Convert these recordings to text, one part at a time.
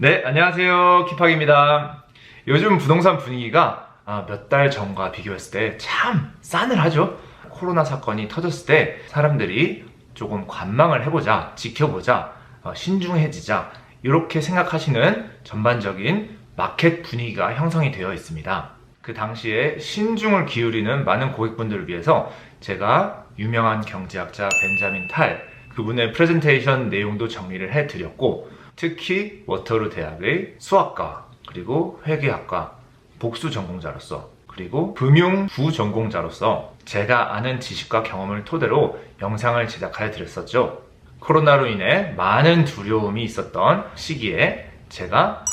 네, 안녕하세요. 키팍입니다. 요즘 부동산 분위기가 몇 달 전과 비교했을 때 참 싸늘하죠? 코로나 사건이 터졌을 때 사람들이 조금 관망을 해보자, 지켜보자, 신중해지자 이렇게 생각하시는 전반적인 마켓 분위기가 형성이 되어 있습니다. 그 당시에 신중을 기울이는 많은 고객분들을 위해서 제가 유명한 경제학자 벤자민 탈 그분의 프레젠테이션 내용도 정리를 해드렸고, 특히 워터루 대학의 수학과 그리고 회계학과 복수 전공자로서 그리고 금융 부전공자로서 제가 아는 지식과 경험을 토대로 영상을 제작하여 드렸었죠. 코로나로 인해 많은 두려움이 있었던 시기에 제가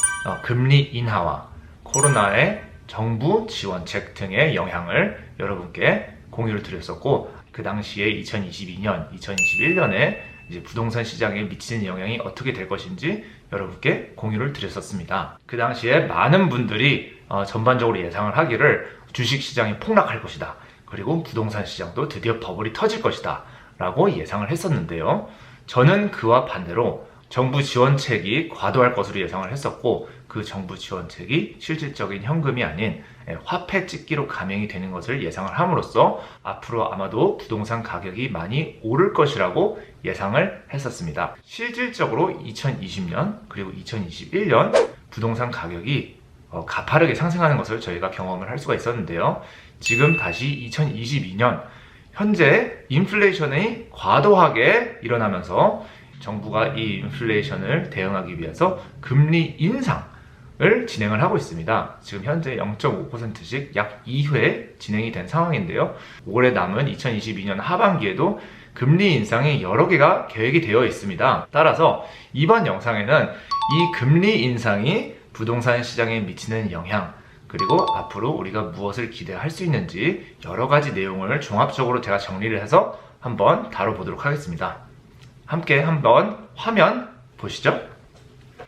금리 인하와 코로나의 정부 지원책 등의 영향을 여러분께 공유를 드렸었고, 그 당시에 2022년, 2021년에 이제 부동산 시장에 미치는 영향이 어떻게 될 것인지 여러분께 공유를 드렸었습니다. 그 당시에 많은 분들이 전반적으로 예상을 하기를 주식시장이 폭락할 것이다, 그리고 부동산 시장도 드디어 버블이 터질 것이다 라고 예상을 했었는데요. 저는 그와 반대로 정부 지원책이 과도할 것으로 예상을 했었고, 그 정부 지원책이 실질적인 현금이 아닌 화폐 찍기로 감행이 되는 것을 예상을 함으로써 앞으로 아마도 부동산 가격이 많이 오를 것이라고 예상을 했었습니다. 실질적으로 2020년 그리고 2021년 부동산 가격이 가파르게 상승하는 것을 저희가 경험을 할 수가 있었는데요. 지금 다시 2022년 현재 인플레이션이 과도하게 일어나면서 정부가 이 인플레이션을 대응하기 위해서 금리 인상을 진행을 하고 있습니다. 지금 현재 0.5%씩 약 2회 진행이 된 상황인데요. 올해 남은 2022년 하반기에도 금리 인상이 여러 개가 계획이 되어 있습니다. 따라서 이번 영상에는 이 금리 인상이 부동산 시장에 미치는 영향, 그리고 앞으로 우리가 무엇을 기대할 수 있는지 여러 가지 내용을 종합적으로 제가 정리를 해서 한번 다뤄보도록 하겠습니다. 함께 한번 화면 보시죠.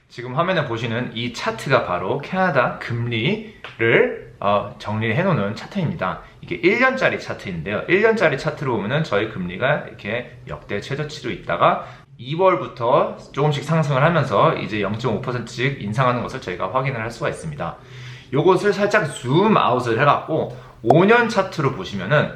지금 화면에 보시는 이 차트가 바로 캐나다 금리를 정리를 해놓는 차트입니다. 이게 1년짜리 차트인데요. 1년짜리 차트로 보면은 저희 금리가 이렇게 역대 최저치로 있다가 2월부터 조금씩 상승을 하면서 이제 0.5%씩 인상하는 것을 저희가 확인을 할 수가 있습니다. 요것을 살짝 줌 아웃을 해갖고 5년 차트로 보시면은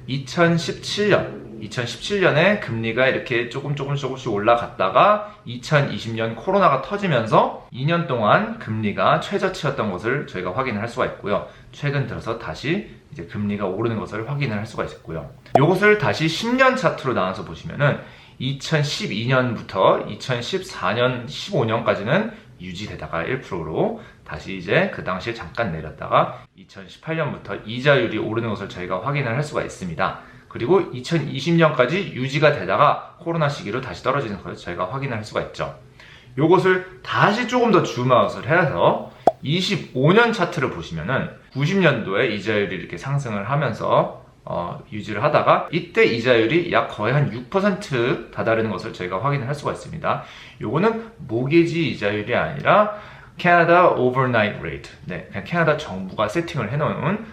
2017년에 금리가 이렇게 조금씩 올라갔다가 2020년 코로나가 터지면서 2년 동안 금리가 최저치였던 것을 저희가 확인을 할 수가 있고요. 최근 들어서 다시 이제 금리가 오르는 것을 확인을 할 수가 있고요. 요것을 다시 10년 차트로 나눠서 보시면은 2012년부터 2014년, 15년까지는 유지되다가 1%로 다시 이제 그 당시에 잠깐 내렸다가 2018년부터 이자율이 오르는 것을 저희가 확인을 할 수가 있습니다. 그리고 2020년까지 유지가 되다가 코로나 시기로 다시 떨어지는 것을 저희가 확인을 할 수가 있죠. 요것을 다시 조금 더 줌아웃을 해서 25년 차트를 보시면은 90년도에 이자율이 이렇게 상승을 하면서 유지를 하다가 이때 이자율이 약 거의 한 6% 다다르는 것을 저희가 확인을 할 수가 있습니다. 요거는 모기지 이자율이 아니라 캐나다 오버나이트 레이트, 그냥 캐나다 정부가 세팅을 해놓은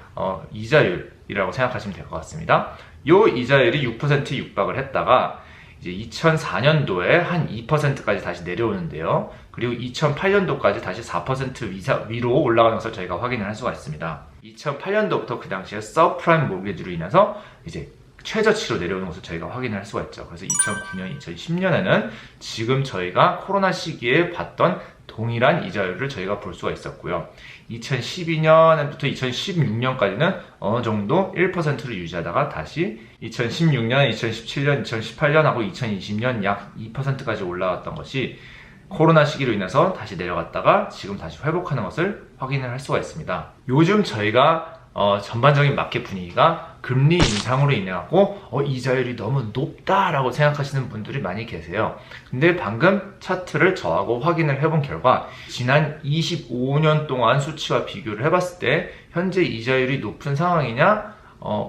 이자율이라고 생각하시면 될 것 같습니다. 요 이자율이 6% 육박을 했다가 이제 2004년도에 한 2%까지 다시 내려오는데요. 그리고 2008년도까지 다시 4% 위로 올라가는 것을 저희가 확인을 할 수가 있습니다. 2008년도부터 그 당시에 서프라임 모기지로 인해서 이제 최저치로 내려오는 것을 저희가 확인을 할 수가 있죠. 그래서 2009년, 2010년에는 지금 저희가 코로나 시기에 봤던 동일한 이자율을 저희가 볼 수가 있었고요. 2012년부터 2016년까지는 어느 정도 1%를 유지하다가 다시 2016년, 2017년, 2018년하고 2020년 약 2%까지 올라왔던 것이 코로나 시기로 인해서 다시 내려갔다가 지금 다시 회복하는 것을 확인을 할 수가 있습니다. 요즘 저희가 전반적인 마켓 분위기가 금리 인상으로 인해 갖고 이자율이 너무 높다라고 생각하시는 분들이 많이 계세요. 근데 방금 차트를 저하고 확인을 해본 결과 지난 25년 동안 수치와 비교를 해봤을 때 현재 이자율이 높은 상황이냐?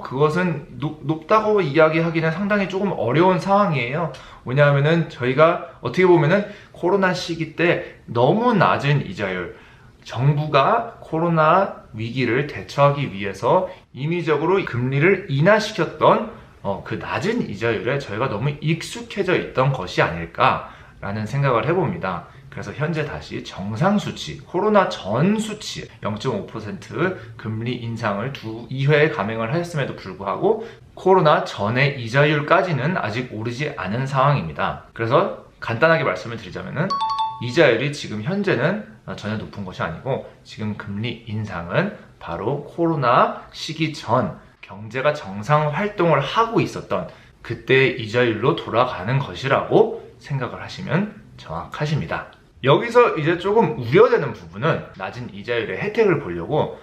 그것은 높다고 이야기하기는 상당히 조금 어려운 상황이에요. 왜냐하면은 저희가 어떻게 보면은 코로나 시기 때 너무 낮은 이자율, 정부가 코로나 위기를 대처하기 위해서 임의적으로 금리를 인하시켰던 그 낮은 이자율에 저희가 너무 익숙해져 있던 것이 아닐까라는 생각을 해봅니다. 그래서 현재 다시 정상 수치, 코로나 전 수치 0.5% 금리 인상을 2회 감행을 했음에도 불구하고 코로나 전의 이자율까지는 아직 오르지 않은 상황입니다. 그래서 간단하게 말씀을 드리자면은 이자율이 지금 현재는 전혀 높은 것이 아니고 지금 금리 인상은 바로 코로나 시기 전 경제가 정상 활동을 하고 있었던 그때의 이자율로 돌아가는 것이라고 생각을 하시면 정확하십니다. 여기서 이제 조금 우려되는 부분은 낮은 이자율의 혜택을 보려고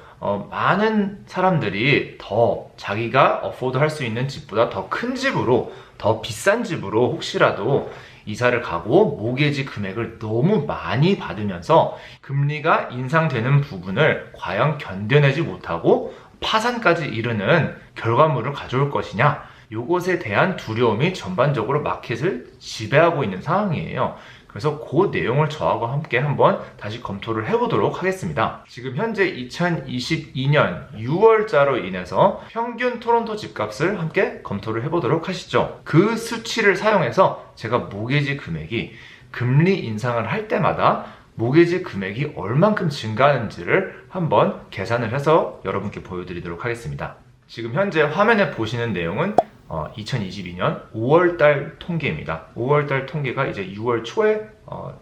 많은 사람들이 더 자기가 어포드 할 수 있는 집보다 더 큰 집으로, 더 비싼 집으로 혹시라도 이사를 가고 모기지 금액을 너무 많이 받으면서 금리가 인상되는 부분을 과연 견뎌내지 못하고 파산까지 이르는 결과물을 가져올 것이냐, 이것에 대한 두려움이 전반적으로 마켓을 지배하고 있는 상황이에요. 그래서 그 내용을 저하고 함께 한번 다시 검토를 해보도록 하겠습니다. 지금 현재 2022년 6월자로 인해서 평균 토론토 집값을 함께 검토를 해보도록 하시죠. 그 수치를 사용해서 제가 모기지 금액이 금리 인상을 할 때마다 모기지 금액이 얼만큼 증가하는지를 한번 계산을 해서 여러분께 보여드리도록 하겠습니다. 지금 현재 화면에 보시는 내용은 2022년 5월달 통계입니다. 5월달 통계가 이제 6월 초에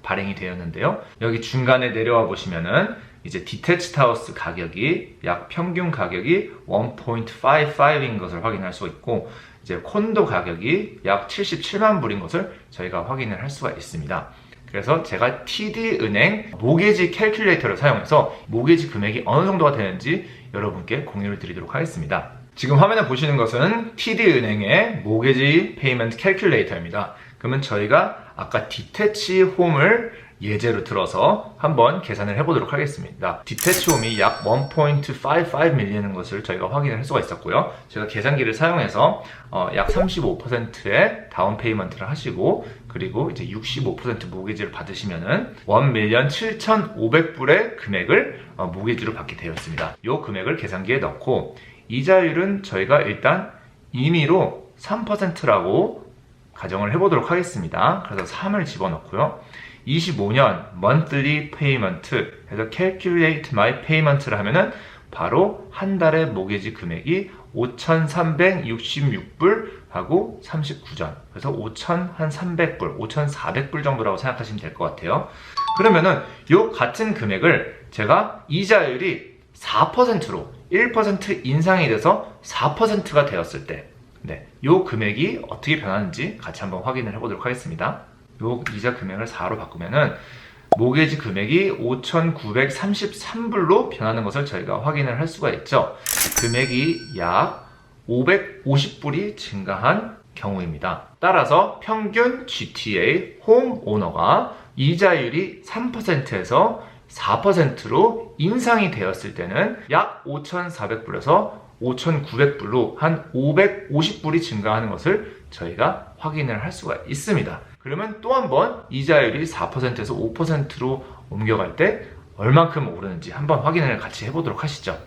발행이 되었는데요. 여기 중간에 내려와 보시면은 이제 디태치드 하우스 가격이 약 평균 가격이 1.55인 것을 확인할 수 있고 이제 콘도 가격이 약 77만 불인 것을 저희가 확인을 할 수가 있습니다. 그래서 제가 TD은행 모기지 캘큘레이터를 사용해서 모기지 금액이 어느 정도가 되는지 여러분께 공유를 드리도록 하겠습니다. 지금 화면에 보시는 것은 TD은행의 모기지 페이먼트 캘큘레이터입니다. 그러면 저희가 아까 디태치 홈을 예제로 들어서 한번 계산을 해보도록 하겠습니다. 디태치 홈이 약 1.55 밀리는 것을 저희가 확인을 할 수가 있었고요. 제가 계산기를 사용해서 약 35%의 다운 페이먼트를 하시고 그리고 이제 65% 모기지를 받으시면은 1,7,500불의 금액을 모기지로 받게 되었습니다. 이 금액을 계산기에 넣고 이자율은 저희가 일단 임의로 3%라고 가정을 해보도록 하겠습니다. 그래서 3을 집어넣고요. 25년 monthly payment 해서 calculate my payment를 하면은 바로 한 달의 모기지 금액이 5,366불 하고 39전. 그래서 5,300불, 5,400불 정도라고 생각하시면 될 것 같아요. 그러면은 이 같은 금액을 제가 이자율이 4%로 1% 인상이 돼서 4%가 되었을 때, 이 금액이 어떻게 변하는지 같이 한번 확인을 해보도록 하겠습니다. 이 이자 금액을 4로 바꾸면은 모기지 금액이 5,933불로 변하는 것을 저희가 확인을 할 수가 있죠. 금액이 약 550불이 증가한 경우입니다. 따라서 평균 GTA 홈 오너가 이자율이 3%에서 4%로 인상이 되었을 때는 약 5,400불에서 5,900불로 한 550불이 증가하는 것을 저희가 확인을 할 수가 있습니다. 그러면 또 한 번 이자율이 4%에서 5%로 옮겨갈 때 얼만큼 오르는지 한번 확인을 같이 해보도록 하시죠.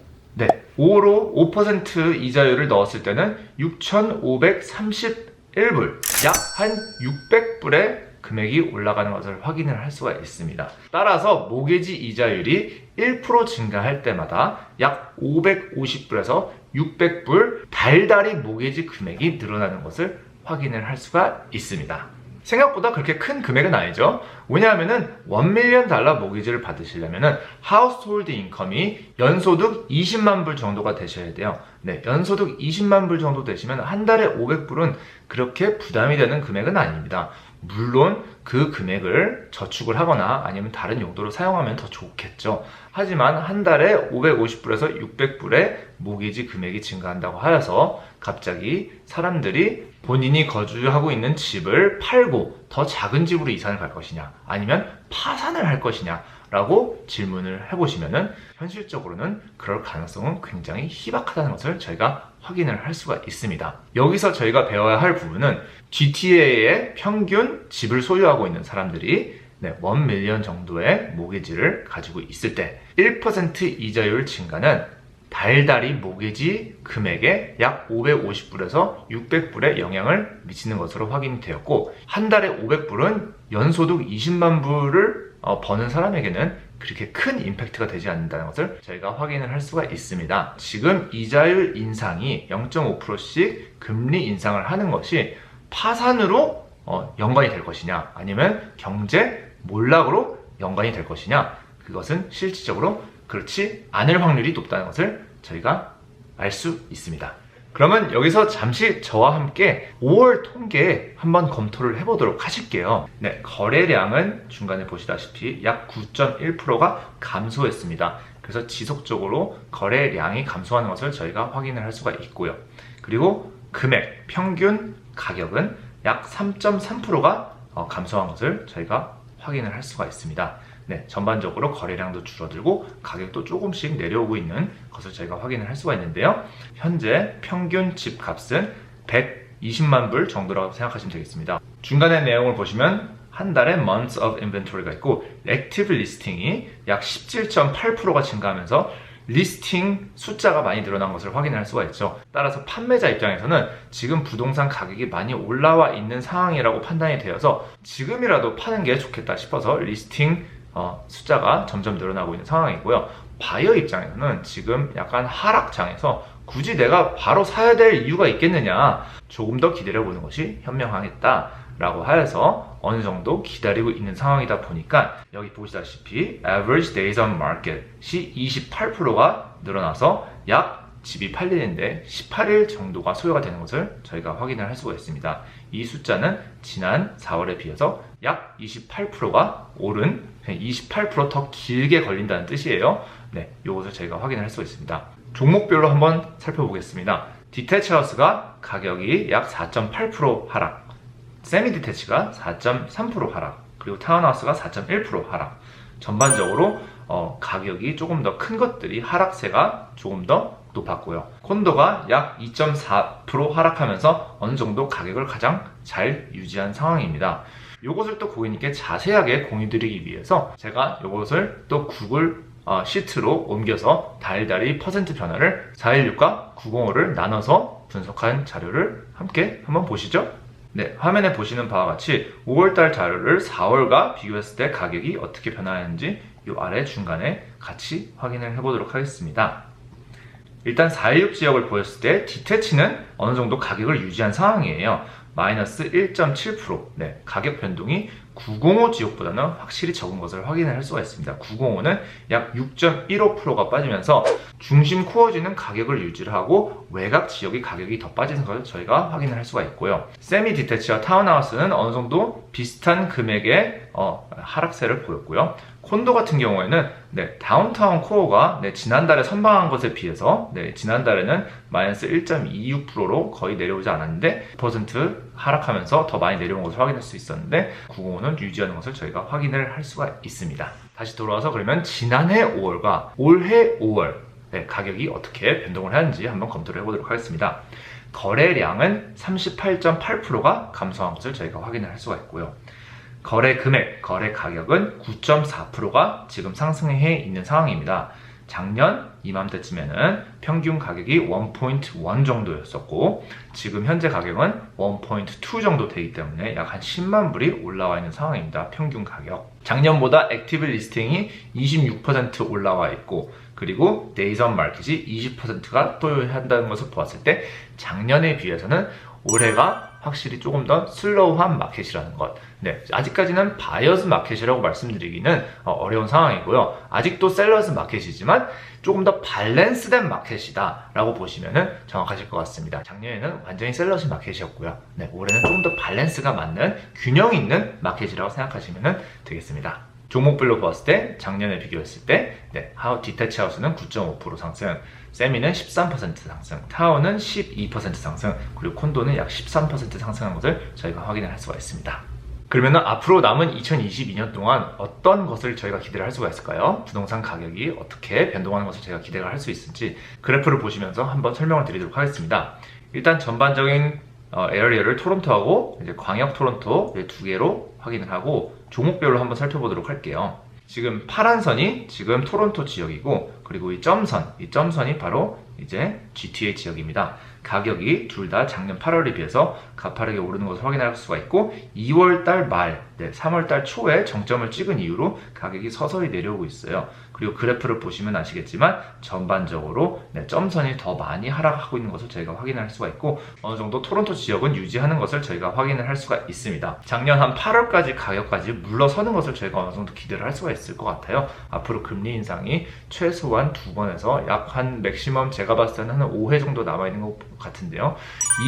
5로 5% 이자율을 넣었을 때는 6,531불, 약 한 600불의 금액이 올라가는 것을 확인을 할 수가 있습니다. 따라서 모기지 이자율이 1% 증가할 때마다 약 550불에서 600불 달달이 모기지 금액이 늘어나는 것을 확인을 할 수가 있습니다. 생각보다 그렇게 큰 금액은 아니죠. 왜냐하면은 $1,000,000 모기지를 받으시려면은 하우스홀드 인컴이 연소득 20만 불 정도가 되셔야 돼요. 연소득 20만 불 정도 되시면 한 달에 500불은 그렇게 부담이 되는 금액은 아닙니다. 물론 그 금액을 저축을 하거나 아니면 다른 용도로 사용하면 더 좋겠죠. 하지만 한 달에 550불에서 600불의 모기지 금액이 증가한다고 하여서 갑자기 사람들이 본인이 거주하고 있는 집을 팔고 더 작은 집으로 이사를 갈 것이냐 아니면 파산을 할 것이냐 라고 질문을 해보시면은 현실적으로는 그럴 가능성은 굉장히 희박하다는 것을 저희가 확인을 할 수가 있습니다. 여기서 저희가 배워야 할 부분은 GTA의 평균 집을 소유하고 있는 사람들이 $1,000,000 정도의 모기지를 가지고 있을 때 1% 이자율 증가는 달달이 모기지 금액에 약 550불에서 600불의 영향을 미치는 것으로 확인이 되었고 한 달에 500불은 연소득 20만 불을 버는 사람에게는 그렇게 큰 임팩트가 되지 않는다는 것을 저희가 확인을 할 수가 있습니다. 지금 이자율 인상이 0.5%씩 금리 인상을 하는 것이 파산으로 연관이 될 것이냐, 아니면 경제 몰락으로 연관이 될 것이냐, 그것은 실질적으로 그렇지 않을 확률이 높다는 것을 저희가 알 수 있습니다. 그러면 여기서 잠시 저와 함께 5월 통계 한번 검토를 해보도록 하실게요. 네, 거래량은 중간에 보시다시피 약 9.1%가 감소했습니다. 그래서 지속적으로 거래량이 감소하는 것을 저희가 확인을 할 수가 있고요. 그리고 금액, 평균 가격은 약 3.3%가 감소한 것을 저희가 확인을 할 수가 있습니다. 네, 전반적으로 거래량도 줄어들고 가격도 조금씩 내려오고 있는 것을 저희가 확인을 할 수가 있는데요. 현재 평균 집값은 120만 불 정도라고 생각하시면 되겠습니다. 중간에 내용을 보시면 한 달에 months of inventory가 있고 active listing이 약 17.8%가 증가하면서 리스팅 숫자가 많이 늘어난 것을 확인할 수가 있죠. 따라서 판매자 입장에서는 지금 부동산 가격이 많이 올라와 있는 상황이라고 판단이 되어서 지금이라도 파는 게 좋겠다 싶어서 리스팅 숫자가 점점 늘어나고 있는 상황이고요. 바이어 입장에서는 지금 약간 하락장에서 굳이 내가 바로 사야 될 이유가 있겠느냐, 조금 더 기다려보는 것이 현명하겠다 라고 하여서 어느 정도 기다리고 있는 상황이다 보니까 여기 보시다시피 average days on market이 28%가 늘어나서 약 집이 팔리는데 18일 정도가 소요가 되는 것을 저희가 확인을 할 수가 있습니다. 이 숫자는 지난 4월에 비해서 약 28%가 오른, 28% 더 길게 걸린다는 뜻이에요. 네, 이것을 저희가 확인을 할 수가 있습니다. 종목별로 한번 살펴보겠습니다. 디태치 하우스가 가격이 약 4.8% 하락, 세미 디태치가 4.3% 하락, 그리고 타운하우스가 4.1% 하락. 전반적으로 가격이 조금 더 큰 것들이 하락세가 조금 더 높았고요. 콘도가 약 2.4% 하락하면서 어느 정도 가격을 가장 잘 유지한 상황입니다. 이것을 또 고객님께 자세하게 공유드리기 위해서 제가 이것을 또 구글 시트로 옮겨서 달달이 퍼센트 변화를 416과 905를 나눠서 분석한 자료를 함께 한번 보시죠. 네, 화면에 보시는 바와 같이 5월달 자료를 4월과 비교했을 때 가격이 어떻게 변화했는지 이 아래 중간에 같이 확인을 해보도록 하겠습니다. 일단 416 지역을 보였을 때 디태치는 어느 정도 가격을 유지한 상황이에요. 마이너스 1.7%. 네, 가격 변동이 905 지역보다는 확실히 적은 것을 확인을 할 수가 있습니다. 905는 약 6.15%가 빠지면서 중심 코어지는 가격을 유지를 하고 외곽 지역의 가격이 더 빠지는 것을 저희가 확인을 할 수가 있고요. 세미 디태치와 타운하우스는 어느 정도 비슷한 금액의 하락세를 보였고요. 콘도 같은 경우에는 다운타운 코어가 지난달에 선방한 것에 비해서 지난달에는 마이너스 1.26%로 거의 내려오지 않았는데 1% 하락하면서 더 많이 내려온 것을 확인할 수 있었는데 905는 유지하는 것을 저희가 확인을 할 수가 있습니다. 다시 돌아와서 그러면 지난해 5월과 올해 5월 가격이 어떻게 변동을 하는지 한번 검토를 해보도록 하겠습니다. 거래량은 38.8%가 감소한 것을 저희가 확인을 할 수가 있고요. 거래 금액, 거래 가격은 9.4%가 지금 상승해 있는 상황입니다. 작년 이맘때쯤에는 평균 가격이 1.1 정도였었고 지금 현재 가격은 1.2 정도 되기 때문에 약 한 10만 불이 올라와 있는 상황입니다. 평균 가격. 작년보다 액티브 리스팅이 26% 올라와 있고 그리고 데이즈 온 마켓이 20%가 소요한다는 것을 보았을 때 작년에 비해서는 올해가 확실히 조금 더 슬로우한 마켓이라는 것. 네, 아직까지는 바이어스 마켓이라고 말씀드리기는 어려운 상황이고요. 아직도 셀러스 마켓이지만 조금 더 밸런스된 마켓이다 라고 보시면 정확하실 것 같습니다. 작년에는 완전히 셀러스 마켓이었고요. 네, 올해는 조금 더 밸런스가 맞는 균형 있는 마켓이라고 생각하시면 되겠습니다. 종목별로 봤을 때 작년에 비교했을 때 디태치 하우스는 9.5% 상승, 세미는 13% 상승, 타워는 12% 상승, 그리고 콘도는 약 13% 상승한 것을 저희가 확인을 할 수가 있습니다. 그러면 앞으로 남은 2022년 동안 어떤 것을 저희가 기대를 할 수가 있을까요? 부동산 가격이 어떻게 변동하는 것을 저희가 기대를 할 수 있을지 그래프를 보시면서 한번 설명을 드리도록 하겠습니다. 일단 전반적인 에어리어를 토론토하고 이제 광역 토론토 두 개로 확인을 하고 종목별로 한번 살펴보도록 할게요. 지금 파란 선이 지금 토론토 지역이고 그리고 이 점선이 바로 이제 GTA 지역입니다. 가격이 둘 다 작년 8월에 비해서 가파르게 오르는 것을 확인할 수가 있고 2월달 말, 3월달 초에 정점을 찍은 이후로 가격이 서서히 내려오고 있어요. 그리고 그래프를 보시면 아시겠지만 전반적으로 점선이 더 많이 하락하고 있는 것을 저희가 확인할 수가 있고 어느 정도 토론토 지역은 유지하는 것을 저희가 확인을 할 수가 있습니다. 작년 한 8월까지 가격까지 물러서는 것을 저희가 어느 정도 기대를 할 수가 있을 것 같아요. 앞으로 금리 인상이 최소한 2번에서 약 한 맥시멈 제가 봤을 때는 한 5회 정도 남아있는 것 같은데요.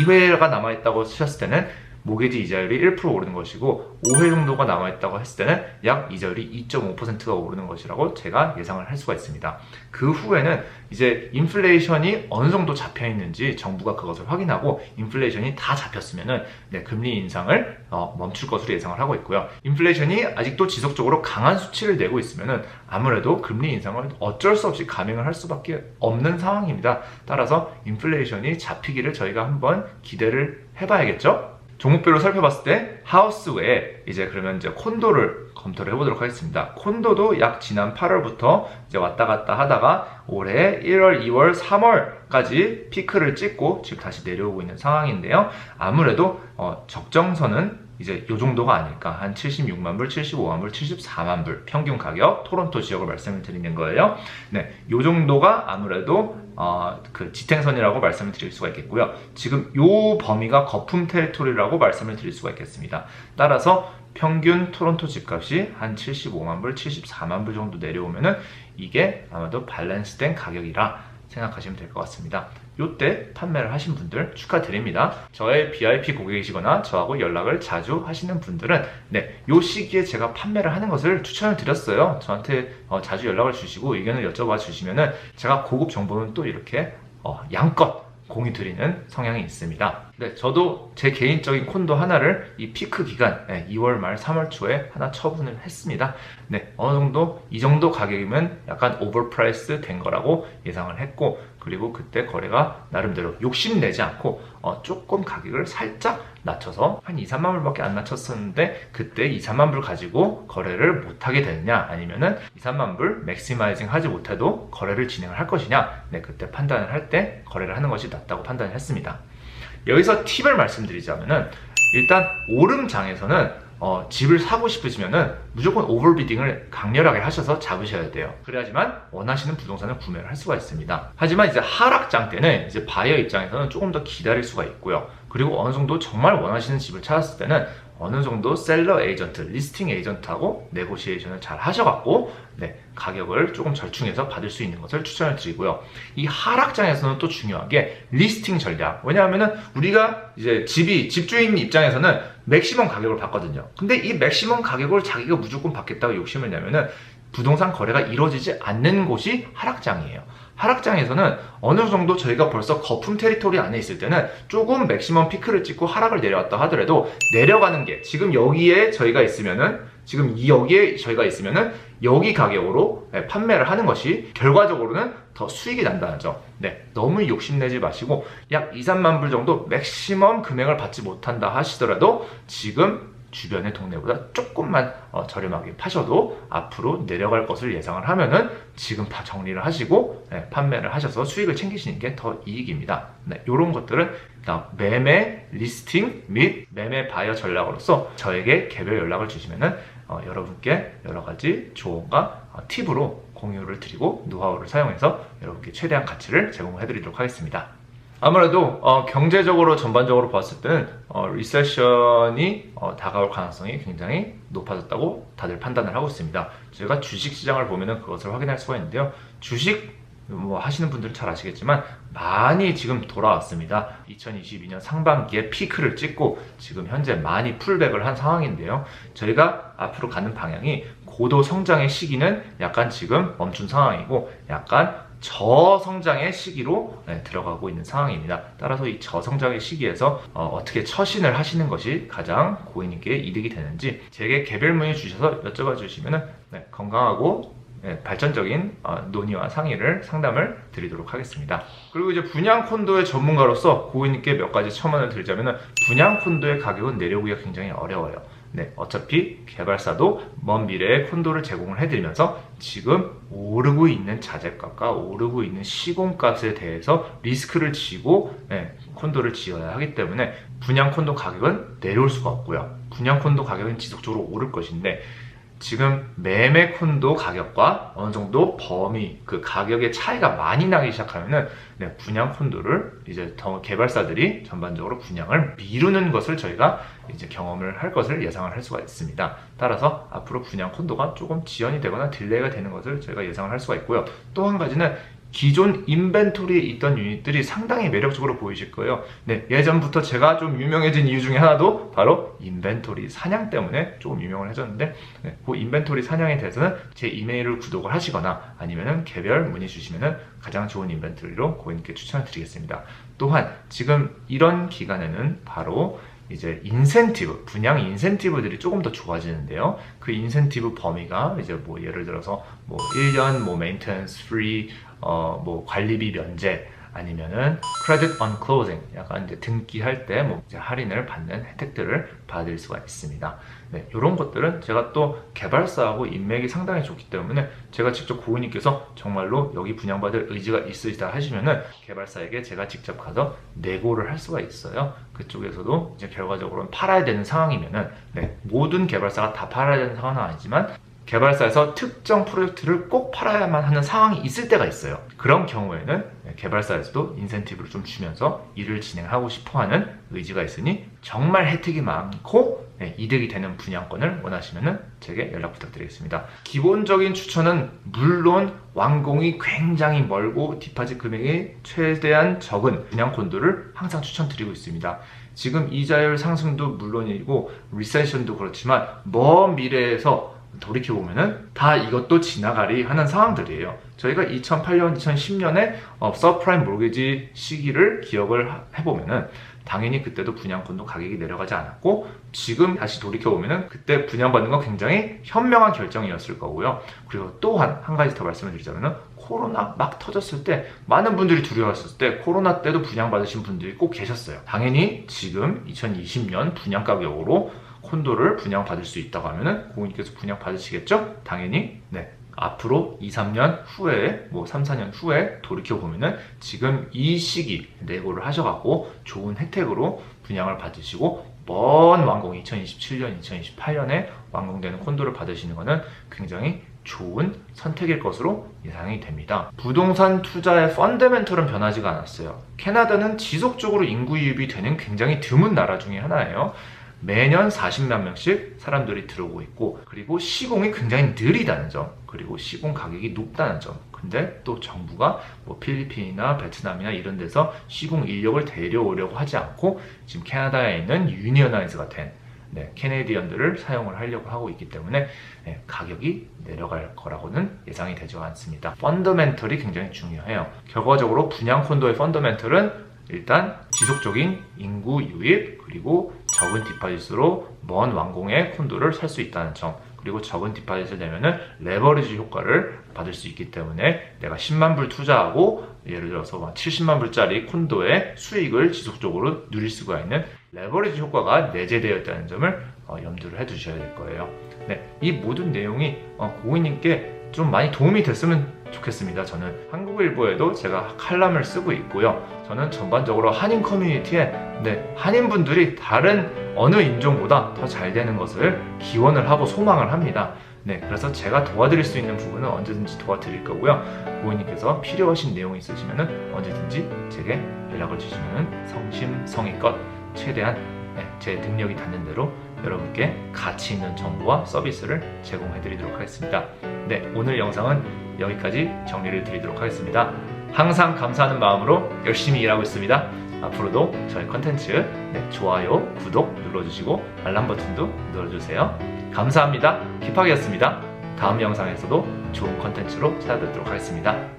2회가 남아있다고 하셨을 때는 모기지 이자율이 1% 오르는 것이고 5회 정도가 남아있다고 했을 때는 약 이자율이 2.5%가 오르는 것이라고 제가 예상을 할 수가 있습니다. 그 후에는 이제 인플레이션이 어느 정도 잡혀있는지 정부가 그것을 확인하고 인플레이션이 다 잡혔으면은 금리 인상을 멈출 것으로 예상을 하고 있고요. 인플레이션이 아직도 지속적으로 강한 수치를 내고 있으면은 아무래도 금리 인상을 어쩔 수 없이 감행을 할 수밖에 없는 상황입니다. 따라서 인플레이션이 잡히기를 저희가 한번 기대를 해봐야겠죠? 종목별로 살펴봤을 때 하우스 외에 그러면 이제 콘도를 검토를 해보도록 하겠습니다. 콘도도 약 지난 8월부터 이제 왔다 갔다 하다가 올해 1월, 2월, 3월까지 피크를 찍고 지금 다시 내려오고 있는 상황인데요. 아무래도 적정선은 이제 요 정도가 아닐까. 한 76만 불, 75만 불, 74만 불 평균 가격 토론토 지역을 말씀을 드리는 거예요. 요 정도가 아무래도 그 지탱선이라고 말씀을 드릴 수가 있겠고요. 지금 요 범위가 거품 테리토리라고 말씀을 드릴 수가 있겠습니다. 따라서 평균 토론토 집값이 한 75만 불, 74만 불 정도 내려오면은 이게 아마도 밸런스된 가격이라 생각하시면 될 것 같습니다. 요때 판매를 하신 분들 축하드립니다. 저의 VIP 고객이시거나 저하고 연락을 자주 하시는 분들은 요 시기에 제가 판매를 하는 것을 추천을 드렸어요. 저한테 자주 연락을 주시고 의견을 여쭤봐 주시면은 제가 고급 정보는 또 이렇게 양껏 공유 드리는 성향이 있습니다. 저도 제 개인적인 콘도 하나를 이 피크 기간 2월 말 3월 초에 하나 처분을 했습니다. 어느 정도 이 정도 가격이면 약간 오버프라이스 된 거라고 예상을 했고 그리고 그때 거래가 나름대로 욕심내지 않고 조금 가격을 살짝 낮춰서 한 2, 3만 불밖에 안 낮췄었는데 그때 2, 3만 불 가지고 거래를 못하게 됐냐 아니면은 2, 3만 불 맥시마이징 하지 못해도 거래를 진행을 할 것이냐 그때 판단을 할 때 거래를 하는 것이 낫다고 판단을 했습니다. 여기서 팁을 말씀드리자면은 일단 오름장에서는 집을 사고 싶으시면은 무조건 오버비딩을 강렬하게 하셔서 잡으셔야 돼요. 그래야지만 원하시는 부동산을 구매를 할 수가 있습니다. 하지만 이제 하락장 때는 이제 바이어 입장에서는 조금 더 기다릴 수가 있고요. 그리고 어느 정도 정말 원하시는 집을 찾았을 때는 어느 정도 셀러 에이전트, 리스팅 에이전트하고 네고시에이션을 잘 하셔갖고 가격을 조금 절충해서 받을 수 있는 것을 추천을 드리고요. 이 하락장에서는 또 중요한 게 리스팅 전략. 왜냐하면은 우리가 이제 집주인 입장에서는 맥시멈 가격을 받거든요. 근데 이 맥시멈 가격을 자기가 무조건 받겠다고 욕심을 내면은 부동산 거래가 이루어지지 않는 곳이 하락장이에요. 하락장에서는 어느 정도 저희가 벌써 거품 테리토리 안에 있을 때는 조금 맥시멈 피크를 찍고 하락을 내려왔다 하더라도 내려가는 게 지금 여기에 저희가 있으면은 여기 가격으로 판매를 하는 것이 결과적으로는 더 수익이 난다는 점. 너무 욕심내지 마시고 약 2, 3만 불 정도 맥시멈 금액을 받지 못한다 하시더라도 지금 주변의 동네보다 조금만 저렴하게 파셔도 앞으로 내려갈 것을 예상을 하면은 지금 다 정리를 하시고 판매를 하셔서 수익을 챙기시는 게 더 이익입니다. 이런 것들은 매매 리스팅 및 매매 바이어 전략으로서 저에게 개별 연락을 주시면은 여러분께 여러 가지 조언과 팁으로 공유를 드리고 노하우를 사용해서 여러분께 최대한 가치를 제공해 드리도록 하겠습니다. 아무래도 경제적으로 전반적으로 봤을 때는 리세션이 다가올 가능성이 굉장히 높아졌다고 다들 판단을 하고 있습니다. 저희가 주식시장을 보면은 그것을 확인할 수가 있는데요. 주식 하시는 분들은 잘 아시겠지만 많이 지금 돌아왔습니다. 2022년 상반기에 피크를 찍고 지금 현재 많이 풀백을 한 상황인데요. 저희가 앞으로 가는 방향이 고도 성장의 시기는 약간 지금 멈춘 상황이고 약간 저성장의 시기로 들어가고 있는 상황입니다. 따라서 이 저성장의 시기에서 어떻게 처신을 하시는 것이 가장 고객님께 이득이 되는지 제게 개별 문의 주셔서 여쭤봐 주시면 건강하고 발전적인 논의와 상담을 드리도록 하겠습니다. 그리고 이제 분양 콘도의 전문가로서 고객님께 몇 가지 첨언을 드리자면 분양 콘도의 가격은 내려오기가 굉장히 어려워요. 네, 어차피 개발사도 먼 미래에 콘도를 제공을 해드리면서 지금 오르고 있는 자재값과 오르고 있는 시공값에 대해서 리스크를 지고 콘도를 지어야 하기 때문에 분양 콘도 가격은 내려올 수가 없고요. 분양 콘도 가격은 지속적으로 오를 것인데 지금 매매 콘도 가격과 어느 정도 범위, 그 가격의 차이가 많이 나기 시작하면은 분양 콘도를 이제 더 개발사들이 전반적으로 분양을 미루는 것을 저희가 이제 경험을 할 것을 예상을 할 수가 있습니다. 따라서 앞으로 분양 콘도가 조금 지연이 되거나 딜레이가 되는 것을 저희가 예상을 할 수가 있고요. 또 한 가지는 기존 인벤토리에 있던 유닛들이 상당히 매력적으로 보이실 거예요. 네, 예전부터 제가 좀 유명해진 이유 중에 하나도 바로 인벤토리 사냥 때문에 조금 유명을 해졌는데 그 인벤토리 사냥에 대해서는 제 이메일을 구독을 하시거나 아니면은 개별 문의 주시면은 가장 좋은 인벤토리로 고객님께 추천을 드리겠습니다. 또한 지금 이런 기간에는 바로 이제 인센티브, 분양 인센티브들이 조금 더 좋아지는데요. 그 인센티브 범위가 이제 뭐 예를 들어서 뭐 1년 뭐 메인테넌스 프리, 뭐 관리비 면제, 아니면은 credit on closing, 약간 이제 등기할 때 뭐 할인을 받는 혜택들을 받을 수가 있습니다. 네, 이런 것들은 제가 또 개발사하고 인맥이 상당히 좋기 때문에 제가 직접 고객님께서 정말로 여기 분양받을 의지가 있으시다 하시면은 개발사에게 제가 직접 가서 내고를 할 수가 있어요. 그쪽에서도 이제 결과적으로는 팔아야 되는 상황이면은 모든 개발사가 다 팔아야 되는 상황은 아니지만 개발사에서 특정 프로젝트를 꼭 팔아야만 하는 상황이 있을 때가 있어요. 그런 경우에는 개발사에서도 인센티브를 좀 주면서 일을 진행하고 싶어하는 의지가 있으니 정말 혜택이 많고 이득이 되는 분양권을 원하시면 제게 연락 부탁드리겠습니다. 기본적인 추천은 물론 완공이 굉장히 멀고 디파짓 금액이 최대한 적은 분양콘도를 항상 추천드리고 있습니다. 지금 이자율 상승도 물론이고 리세션도 그렇지만 먼 미래에서 돌이켜보면은 다 이것도 지나가리 하는 상황들이에요. 저희가 2008년, 2010년에 서프라임 모르게지 시기를 기억을 해보면은 당연히 그때도 분양권도 가격이 내려가지 않았고 지금 다시 돌이켜보면은 그때 분양받는 건 굉장히 현명한 결정이었을 거고요. 그리고 또한 한 가지 더 말씀을 드리자면은 코로나 막 터졌을 때 많은 분들이 두려워했을 때 코로나 때도 분양받으신 분들이 꼭 계셨어요. 당연히 지금 2020년 분양 가격으로 콘도를 분양받을 수 있다고 하면은 고객님께서 분양받으시겠죠? 당연히. 네. 앞으로 2, 3년 후에, 뭐 3, 4년 후에 돌이켜보면은 지금 이 시기 내고를 하셔갖고 좋은 혜택으로 분양을 받으시고 먼 완공 2027년, 2028년에 완공되는 콘도를 받으시는 것은 굉장히 좋은 선택일 것으로 예상이 됩니다. 부동산 투자의 펀더멘털은 변하지가 않았어요. 캐나다는 지속적으로 인구 유입이 되는 굉장히 드문 나라 중에 하나예요. 매년 40만 명씩 사람들이 들어오고 있고 그리고 시공이 굉장히 느리다는 점, 그리고 시공 가격이 높다는 점. 근데 또 정부가 뭐 필리핀이나 베트남이나 이런 데서 시공 인력을 데려오려고 하지 않고 지금 캐나다에 있는 유니어나이즈가 된 캐네디언들을 사용을 하려고 하고 있기 때문에 가격이 내려갈 거라고는 예상이 되지 않습니다. 펀더멘털이 굉장히 중요해요. 결과적으로 분양 콘도의 펀더멘털은 일단 지속적인 인구 유입, 그리고 적은 디파짓으로 먼 완공의 콘도를 살 수 있다는 점, 그리고 적은 디파짓을 내면은 레버리지 효과를 받을 수 있기 때문에 내가 10만 불 투자하고 예를 들어서 70만 불짜리 콘도의 수익을 지속적으로 누릴 수가 있는 레버리지 효과가 내재되어 있다는 점을 염두를 해두셔야 될 거예요. 이 모든 내용이 고객님께 좀 많이 도움이 됐으면 좋겠습니다. 저는 한국일보에도 제가 칼럼을 쓰고 있고요. 저는 전반적으로 한인 커뮤니티에 한인분들이 다른 어느 인종보다 더 잘 되는 것을 기원을 하고 소망을 합니다. 그래서 제가 도와드릴 수 있는 부분은 언제든지 도와드릴 거고요. 고객님께서 필요하신 내용이 있으시면 언제든지 제게 연락을 주시면 성심성의껏 최대한 제 능력이 닿는 대로 여러분께 가치 있는 정보와 서비스를 제공해 드리도록 하겠습니다. 오늘 영상은 여기까지 정리를 드리도록 하겠습니다. 항상 감사하는 마음으로 열심히 일하고 있습니다. 앞으로도 저희 컨텐츠 좋아요, 구독 눌러주시고 알람 버튼도 눌러주세요. 감사합니다. 힙하게였습니다. 다음 영상에서도 좋은 컨텐츠로 찾아뵙도록 하겠습니다.